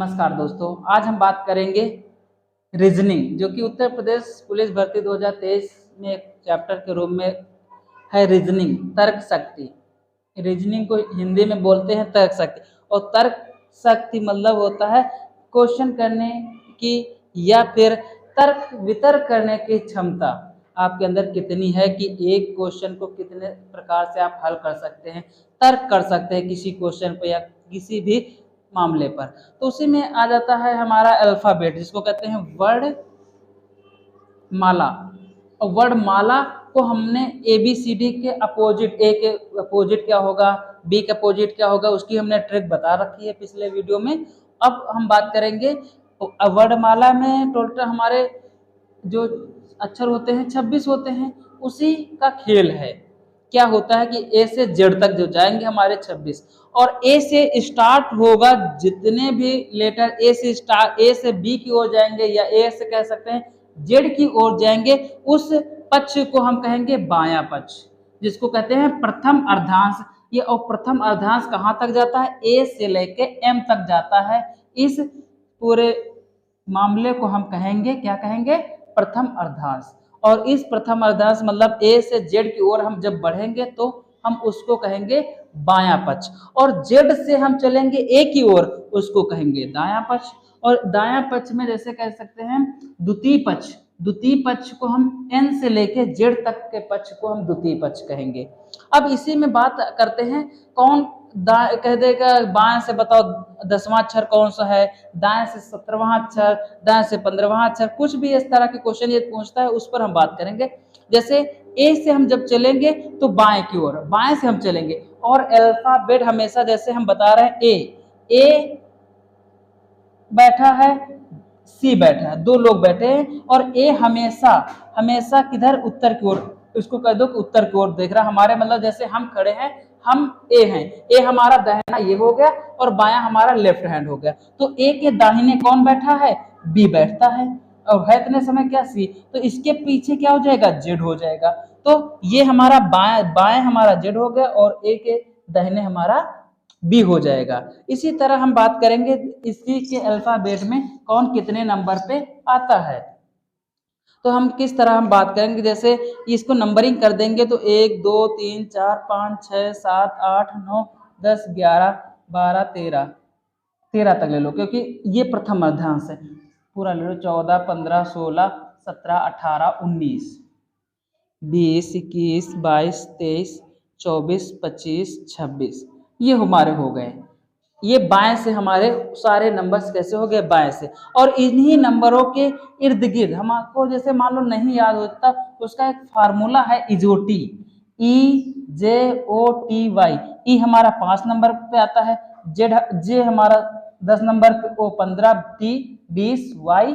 नमस्कार दोस्तों, आज हम बात करेंगे रीजनिंग, जो कि उत्तर प्रदेश पुलिस भर्ती 2023 में एक चैप्टर के रूप में है। रीजनिंग, तर्क शक्ति। रीजनिंग को हिंदी में बोलते हैं तर्क शक्ति, और तर्क शक्ति मतलब होता है क्वेश्चन करने की या फिर तर्क वितर्क करने की क्षमता आपके अंदर कितनी है कि एक क्वेश्चन को कितने प्रकार से आप हल कर सकते हैं, तर्क कर सकते हैं किसी क्वेश्चन पर या किसी भी मामले पर। तो उसी में आ जाता है हमारा अल्फाबेट, जिसको कहते हैं वर्ड माला। और वर्ड माला को हमने ABCD के अपोजिट, ए के अपोजिट क्या होगा, बी के अपोजिट क्या होगा, उसकी हमने ट्रिक बता रखी है पिछले वीडियो में। अब हम बात करेंगे वर्ड माला में टोटल हमारे जो अक्षर होते हैं 26 होते हैं, उसी का खेल है। क्या होता है कि ए से जेड तक जो जाएंगे हमारे 26, और ए से स्टार्ट होगा, जितने भी लेटर ए से बी की ओर जाएंगे या ए से कह सकते हैं जेड की ओर जाएंगे, उस पक्ष को हम कहेंगे बायां पक्ष, जिसको कहते हैं प्रथम अर्धांश। ये और प्रथम अर्धांश कहाँ तक जाता है, ए से लेके एम तक जाता है। इस पूरे मामले को हम कहेंगे, क्या कहेंगे, प्रथम अर्धांश। और इस प्रथम अर्धांश मतलब ए से जेड की ओर हम जब बढ़ेंगे तो हम उसको कहेंगे बायां पक्ष, और जेड से हम चलेंगे ए की ओर, उसको कहेंगे दायां पक्ष। और दायां पक्ष में जैसे कह सकते हैं द्वितीय पक्ष, द्वितीय पक्ष को हम एन से लेके जेड तक के पक्ष को हम द्वितीय पक्ष कहेंगे। अब इसी में बात करते हैं, कौन कह देगा बाएं से बताओ 10वां अक्षर कौन सा है, दाएं से 17वां अक्षर, दाएं से 15वां अक्षर, कुछ भी इस तरह के क्वेश्चन ये पूछता है, उस पर हम बात करेंगे। जैसे ए से हम जब चलेंगे तो बाएं की ओर, बाएं से हम चलेंगे, और अल्फाबेट हमेशा जैसे हम बता रहे हैं ए बैठा है, सी बैठा है, दो लोग बैठे हैं, और ए हमेशा हमेशा किधर, उत्तर की ओर, इसको कह दो कि उत्तर की ओर देख रहा है हमारे, मतलब जैसे हम खड़े हैं, हम ए हैं, ए हमारा दाहिना ये हो गया और बायां हमारा लेफ्ट हैंड हो गया। तो ए के दाहिने कौन बैठा है, बी बैठता है, और है इतने समय क्या, सी, तो इसके पीछे क्या हो जाएगा, जेड हो जाएगा। तो ये हमारा बाएं हमारा जेड हो गया, और ए के दाहिने हमारा बी हो जाएगा। इसी तरह हम बात करेंगे इसी के अल्फाबेट में कौन कितने नंबर पे आता है। तो हम किस तरह हम बात करेंगे, जैसे इसको नंबरिंग कर देंगे तो 1 2 3 4 5 6 7 8 9 10 11 12 13 तक ले लो, क्योंकि ये प्रथम अर्धांश है। पूरा ले लो, 14 15 16 17 18 19 20 21 22 23 24 25 26, ये हमारे हो गए। ये बाएं से हमारे सारे नंबर्स कैसे हो गए, बाएं से। और इन्हीं नंबरों के इर्द गिर्द हमको जैसे मान लो नहीं याद होता, उसका एक फार्मूला है इजोटी, EJOTY। ई हमारा 5 नंबर पे आता है, जे हमारा 10 नंबर पे, ओ 15, T 20, Y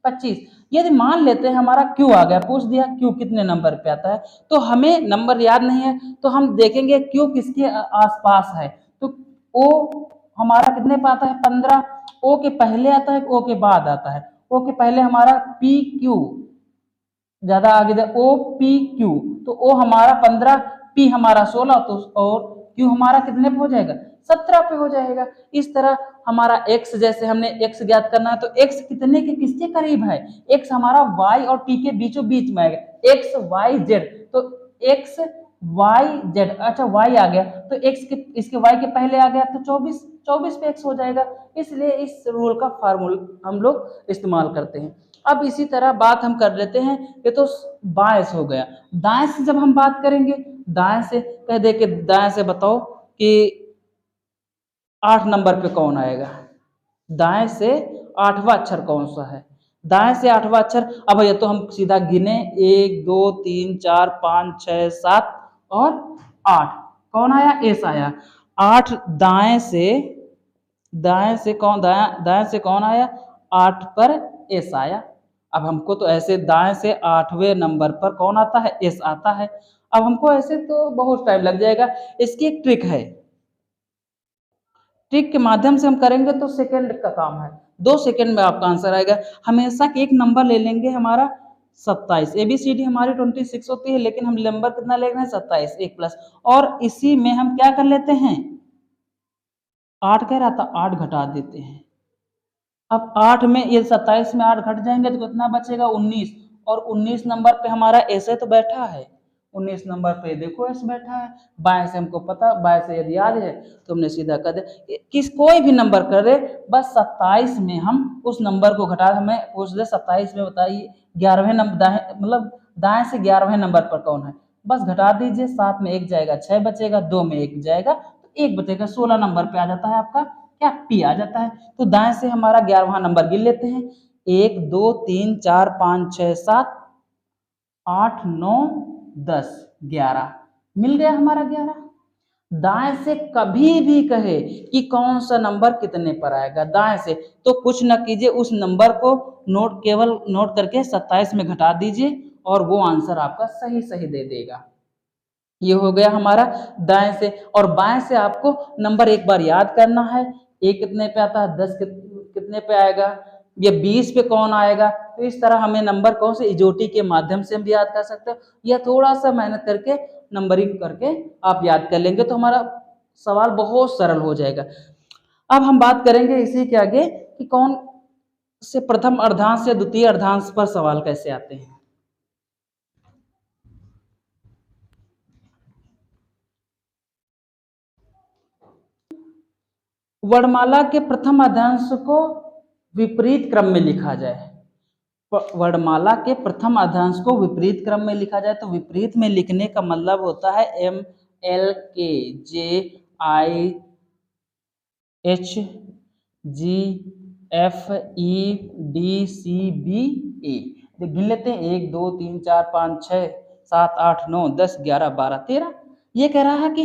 25। यदि मान लेते हैं हमारा क्यू आ गया, पूछ दिया क्यू कितने नंबर पे आता है, तो हमें नंबर याद नहीं है, तो हम देखेंगे क्यू किसके आसपास है। तो ओ हमारा कितने पे आता है, 15, ओ के पहले आता है, ओ के बाद आता है, ओ के पहले हमारा PQ, ज्यादा आगे OPQ, तो ओ हमारा 15, P हमारा 16, तो और Q हमारा कितने पे हो जाएगा, 17 पे हो जाएगा। इस तरह हमारा X, जैसे हमने X ज्ञात करना है, तो X कितने के किसके करीब है, X हमारा Y और T के बीचों बीच में आएगा, XYZ, तो XYZ, अच्छा Y आ गया, तो X के इसके Y के पहले आ गया, तो 24 पे X हो जाएगा। इसलिए इस रूल का फार्मूला हम लोग इस्तेमाल करते हैं। अब इसी तरह बात हम कर लेते हैं, ये तो बाएं से हो गया। दाएं से जब हम बात करेंगे, दाएं से कह दे कि दाएं से बताओ कि 8 नंबर पे कौन आएगा, दाएं से 8वां अक्षर कौन सा है, दाएं से 8वां अक्षर। अब ये तो हम सीधा गिने, 1 2 3 4 5 6 7 और 8, कौन आया, एस आया। 8 दाएं से कौन, दाएं से कौन आया, 8 पर एस आया। अब हमको तो ऐसे दाएं से 8वें नंबर पर कौन आता है, एस आता है। अब हमको ऐसे तो बहुत टाइम लग जाएगा, इसकी एक ट्रिक है, ट्रिक के माध्यम से हम करेंगे तो सेकंड का काम है, 2 सेकंड में आपका आंसर आएगा। हमेशा एक नंबर ले लेंगे हमारा 27, ABCD हमारी 26 होती है, लेकिन हम नंबर कितना ले रहे हैं, 27, 1 प्लस, और इसी में हम क्या कर लेते हैं, 8 कह रहा था, 8 घटा देते हैं, अब 8 में ये 27 में 8 घट जाएंगे तो कितना बचेगा 19, और 19 नंबर पे हमारा ऐसे तो बैठा है, 19 नंबर पे देखो ऐसे बैठा है, बाएं से हमको पता, बाएं से यदि याद है तो हमने सीधा कर दे, किस कोई भी नंबर कर दे, बस 27 में हम उस नंबर को घटा, हमें पूछ दे 27 में बताइए 11वें नंबर दाएं, मतलब दाएं से 11वें नंबर पर कौन है, बस घटा दीजिए, 7 में 1 जाएगा 6 बचेगा, 2 में 1 जाएगा तो 1 बचेगा, 16 नंबर पे आ जाता है आपका क्या पी आ जाता है। तो दाएं से हमारा 11वां नंबर गिन लेते हैं, 1 2 3 4 5 6 7 8 9 10 11, मिल गया हमारा 11। दाएं से कभी भी कहे कि कौन सा नंबर कितने पर आएगा दाएं से, तो कुछ न कीजिए, उस नंबर को नोट, केवल नोट करके 27 में घटा दीजिए और वो आंसर आपका सही सही दे देगा। ये हो गया हमारा दाएं से। और बाएं से आपको नंबर एक बार याद करना है, एक कितने पे आता है, 10 कितने पे आएगा, ये 20 पे कौन आएगा, तो इस तरह हमें नंबर कौन से इजोटी के माध्यम से हम भी याद कर सकते हो, या थोड़ा सा मेहनत करके नंबरिंग करके आप याद कर लेंगे तो हमारा सवाल बहुत सरल हो जाएगा। अब हम बात करेंगे इसी के आगे कि कौन से प्रथम अर्धांश या द्वितीय अर्धांश पर सवाल कैसे आते हैं। वर्णमाला के प्रथम अर्धांश को विपरीत क्रम में लिखा जाए, वर्णमाला के प्रथम अर्धांश को विपरीत क्रम में लिखा जाए, तो विपरीत में लिखने का मतलब होता है MLKJIHGFEDCBA, गिन लेते हैं 1 2 3 4 5 6 7 8 9 10 11 12 13। ये कह रहा है कि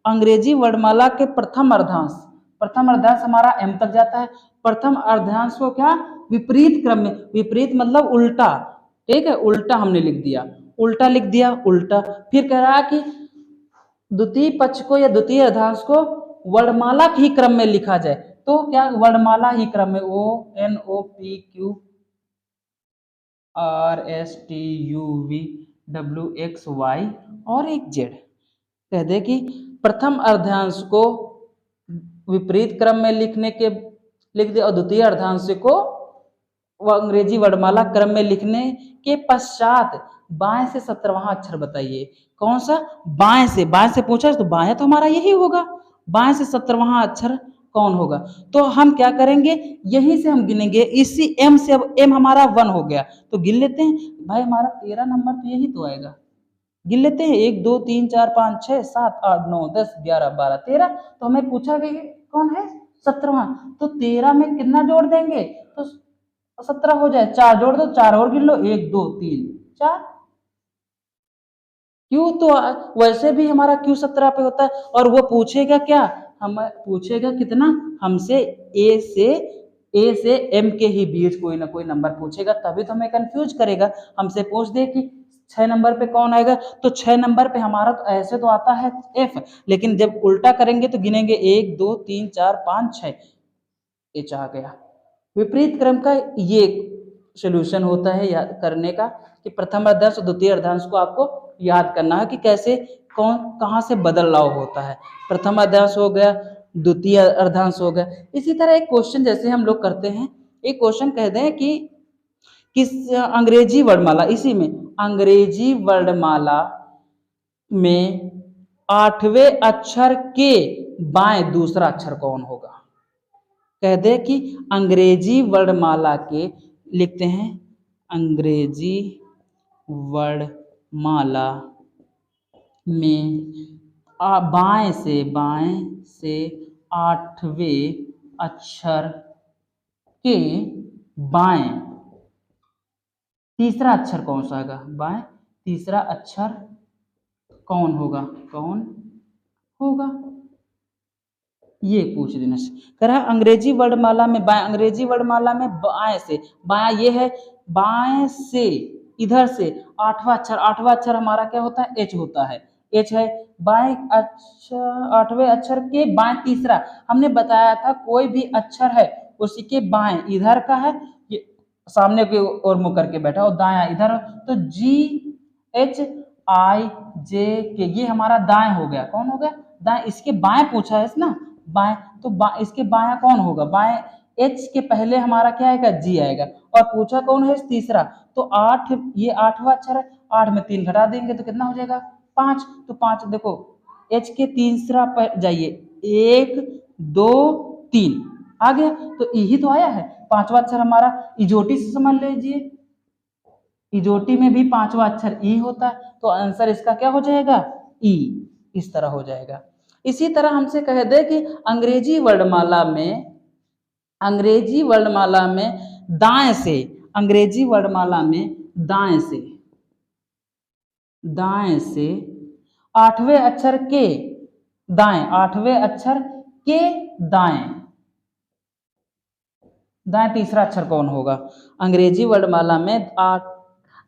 अंग्रेजी वर्णमाला के प्रथम अर्धांश, प्रथम अर्धांश हमारा एम तक जाता है, प्रथम अर्धांश को क्या विपरीत क्रम में, विपरीत मतलब उल्टा, ठीक है, उल्टा हमने लिख दिया, उल्टा लिख दिया, उल्टा। फिर कह रहा है कि द्वितीय पक्ष को या द्वितीय अर्धांश को वर्णमाला ही क्रम में लिखा जाए, तो क्या वर्णमाला ही क्रम में, ONOPQRSTUVWXY और एक Z, कह दे कि प्रथम अर्धांश को विपरीत क्रम में लिखने के लिख दे और द्वितीय अर्धांश को अंग्रेजी वर्णमाला क्रम में लिखने के पश्चात बाएं से 17वां अक्षर बताइए, कौन सा, बाएं से पूछा तो बाएं तो हमारा यही होगा, बाएं से 17वां अक्षर कौन होगा, तो हम क्या करेंगे, यहीं से हम गिनेंगे, इसी एम से, अब एम हमारा 1 हो गया तो गिन लेते हैं, भाई हमारा 13 नंबर तो यही तो आएगा, गिन लेते हैं 1 2 3 4 5 6 7 8 9 10 11 12 13, तो हमें पूछा गया कौन है 17वां, तो 13 में कितना जोड़ देंगे, तो 17 हो जाए, 4 जोड़ दो, 4 और गिन लो, 1 2 3 4। क्यों, तो वैसे भी हमारा क्यों 17 पे होता है, और वो पूछेगा क्या, हम पूछेगा कितना, हमसे ए से एम के ही बीच कोई ना कोई नंबर पूछेगा, तभी तो हमें कंफ्यूज करेगा, हमसे पूछ दे कि 6 नंबर पे कौन आएगा, तो 6 नंबर पे हमारा तो ऐसे तो आता है एफ, लेकिन जब उल्टा करेंगे तो गिनेंगे 1 2 3 4 5 6, एच आ गया। विपरीत क्रम का ये सोल्यूशन होता है याद करने का, कि प्रथम अर्धांश और द्वितीय अर्धांश को आपको याद करना है कि कैसे कौन कहाँ से बदलाव होता है, प्रथम अर्धांश हो गया, द्वितीय अर्धांश हो गया। इसी तरह एक क्वेश्चन जैसे हम लोग करते हैं, एक क्वेश्चन कह दें कि किस अंग्रेजी वर्णमाला, इसी में अंग्रेजी वर्णमाला में 8वें अक्षर के बाएं दूसरा अक्षर कौन होगा, कह दे कि अंग्रेजी वर्णमाला के, लिखते हैं अंग्रेजी वर्णमाला में बाएं से 8वें अक्षर के बाएं तीसरा अक्षर कौन सा होगा, बाएं तीसरा अक्षर कौन होगा, कौन होगा, ये पूछ देना कह रहा है अंग्रेजी वर्णमाला में बाएं, अंग्रेजी वर्णमाला में बाएं से, बाएं ये है, बाएं से इधर से 8वां अक्षर हमारा क्या होता है, एच होता है, एच है, बाएं अक्षर 8वें अक्षर के बाएं तीसरा, हमने बताया था कोई भी अक्षर है उसी के बाएं इधर का है, ये सामने की ओर मुंह करके बैठा और दाया इधर, तो GHIJ ये हमारा दाएं हो गया, कौन हो गया, दाएं, इसके बाएं पूछा है ना, बाएं, तो इसके बाएं कौन होगा, बाएं H के पहले हमारा क्या आएगा, G आएगा। और पूछा कौन है तीसरा, तो 8, ये 8वां अक्षर है, 8 में 3 घटा देंगे तो कितना हो जाएगा 5। तो 5 देखो H के तीसरा पर जाइए, 1 2 3 आ गया, तो यही तो आया है। 5वां अक्षर हमारा इजोटी से समझ लीजिए, इजोटी में भी 5वां अक्षर ई होता है, तो आंसर इसका क्या हो जाएगा, ई। इस तरह हो जाएगा। इसी तरह हमसे कह दे कि अंग्रेजी वर्णमाला में, अंग्रेजी वर्णमाला में दाएं से, अंग्रेजी वर्णमाला में दाएं से, दाएं से 8वें अक्षर के दाएं, 8वें अक्षर के दाएं, दाएं तीसरा अक्षर कौन होगा। अंग्रेजी वर्णमाला में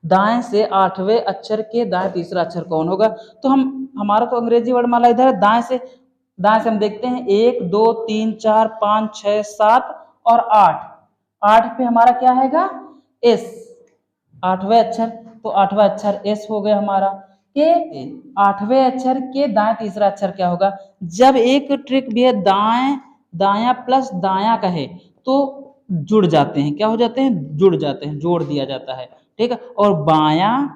दाएं से 8वें अक्षर के दाएं तीसरा अक्षर कौन होगा। तो हमारा तो अंग्रेजी वर्णमाला इधर है, दाएं से हम देखते हैं 1 2 3 4 5 6 7 और 8, 8 पे हमारा क्या आएगा, एस, 8वें अक्षर, तो 8वां अक्षर एस हो गया हमारा। के 8वें अक्षर के दाएं तीसरा अक्षर क्या होगा। जब एक ट्रिक भी है, दायां प्लस दायां कहे तो जुड़ जाते हैं, क्या हो जाते हैं, जुड़ जाते हैं, जोड़ दिया जाता है, ठीक है। और बायां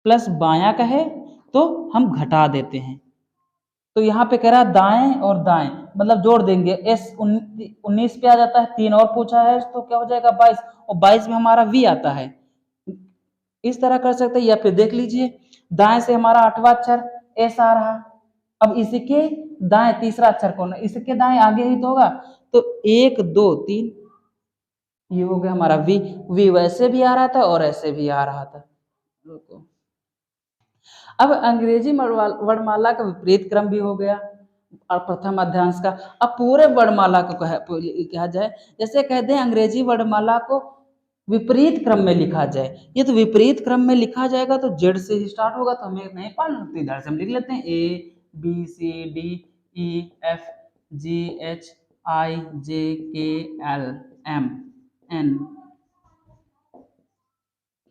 प्लस बायां कहे तो हम घटा देते हैं। तो यहाँ पे कह रहा है दाएं और दाएं, मतलब जोड़ देंगे, एस 19 पे आ जाता है, 3 और पूछा है तो क्या हो जाएगा 22, और 22 में हमारा वी आता है। इस तरह कर सकते हैं। या फिर देख लीजिए, दाएं से हमारा 8वां अक्षर एस आ रहा, अब इसके दाएं तीसरा अक्षर कौन है, इसके दाएं आगे ही तो होगा, तो 1 2 3 ये हो गया हमारा वी। वी वैसे भी आ रहा था और ऐसे भी आ रहा था। अब अंग्रेजी वर्णमाला का विपरीत क्रम भी हो गया और प्रथम अध्यांश का। अब पूरे वर्णमाला को कहा जाए, जैसे कहते हैं अंग्रेजी वर्णमाला को विपरीत क्रम में लिखा जाए, ये तो विपरीत क्रम में लिखा जाएगा तो जेड से ही स्टार्ट होगा, तो हमें नहीं पढ़ना, तो इधर से हम लिख लेते हैं A B C D E F G H I J K L M N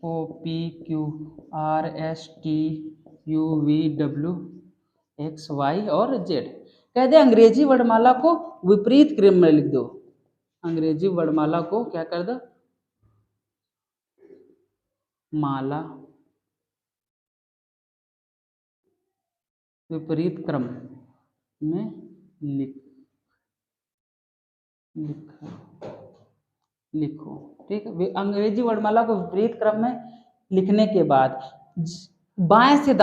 O P Q R S T U V W X Y और जेड। कहते हैं अंग्रेजी वर्णमाला को विपरीत क्रम में लिख दो, अंग्रेजी वर्णमाला को क्या कर दो, माला विपरीत क्रम में लिखो, ठीक है। अंग्रेजी वर्णमाला को विपरीत क्रम में लिखने के बाद बाएं से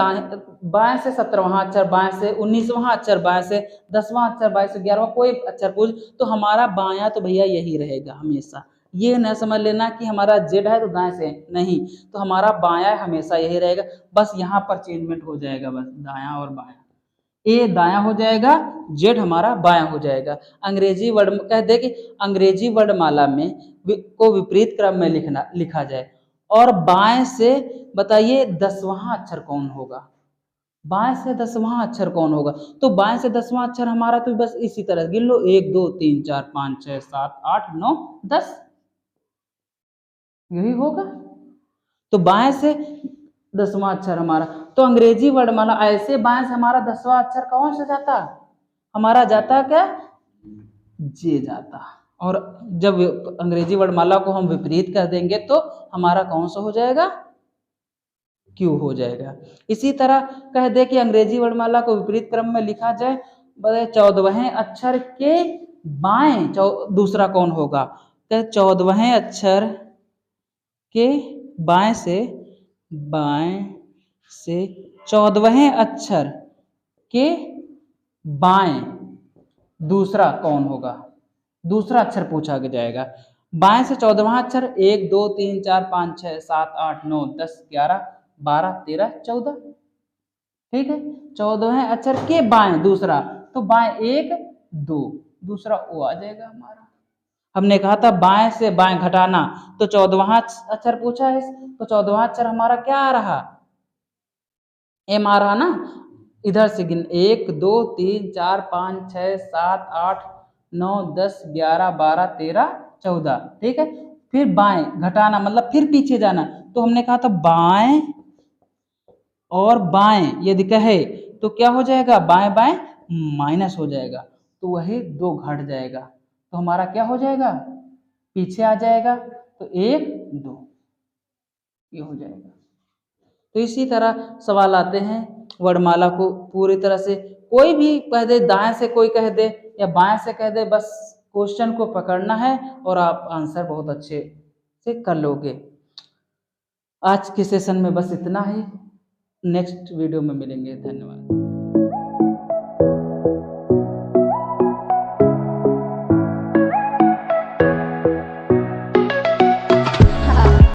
17वां अक्षर, बाएं से 19वां अक्षर, बाएं से 10वां अक्षर, बाएं से 11वां कोई अक्षर पूछ तो हमारा बायां तो भैया यही रहेगा हमेशा। ये न समझ लेना कि हमारा जेड है तो दाएं से नहीं, तो हमारा बायां हमेशा यही रहेगा, बस यहाँ पर चेंजमेंट हो जाएगा, बस दायां और बायां, ए दायां हो जाएगा, जेड हमारा बायां हो जाएगा। अंग्रेजी वर्ण कह दे कि अंग्रेजी वर्णमाला में को विपरीत क्रम में लिखा जाए, और बाएं से बताइए 10वां अक्षर कौन होगा, बाएं से 10वां अक्षर कौन होगा। तो बाएं से 10वां अक्षर हमारा तो बस इसी तरह गिन लो, 1 2 3 4 5 6 7 8 9 10 यही होगा। तो बाएं से 10वां अक्षर हमारा, तो अंग्रेजी वर्णमाला ऐसे बाएं से हमारा 10वां अक्षर कौन सा जाता, हमारा जाता क्या, जे जाता। और जब अंग्रेजी वर्णमाला को हम विपरीत कर देंगे तो हमारा कौन सा हो जाएगा, क्यू हो जाएगा। इसी तरह कह दे कि अंग्रेजी वर्णमाला को विपरीत क्रम में लिखा जाए, 14वें अक्षर के बाएं दूसरा कौन होगा, 14वें अक्षर के बाएं से 14वें अक्षर के बाएं दूसरा कौन होगा, दूसरा अक्षर पूछा जाएगा। बाएं से 14वां अक्षर 1 2 3 4 5 6 7 8 9 10 11 12 13 14, ठीक है। 14वें अक्षर के बाएं दूसरा, तो बाएं 1 2 दूसरा ओ आ जाएगा हमारा। हमने कहा था बाएं से बाएं घटाना, तो 14वां अक्षर पूछा है, तो 14वां अक्षर हमारा क्या आ रहा, एम आ रहा ना। इधर से गिन 1 2 3 4 5 6 7 8 9 10 11 12 13 14, ठीक है। फिर बाएं घटाना मतलब फिर पीछे जाना, तो हमने कहा था बाएं और बाएं यदि कहे तो क्या हो जाएगा, बाएं बाएं माइनस हो जाएगा, तो वही 2 घट जाएगा, तो हमारा क्या हो जाएगा, पीछे आ जाएगा, तो 1 2 ये हो जाएगा। तो इसी तरह सवाल आते हैं वर्णमाला को पूरी तरह से, कोई भी कह दे, दाएं से कोई कह दे या बाएं से कह दे, बस क्वेश्चन को पकड़ना है और आप आंसर बहुत अच्छे से कर लोगे। आज के सेशन में बस इतना ही, नेक्स्ट वीडियो में मिलेंगे। धन्यवाद।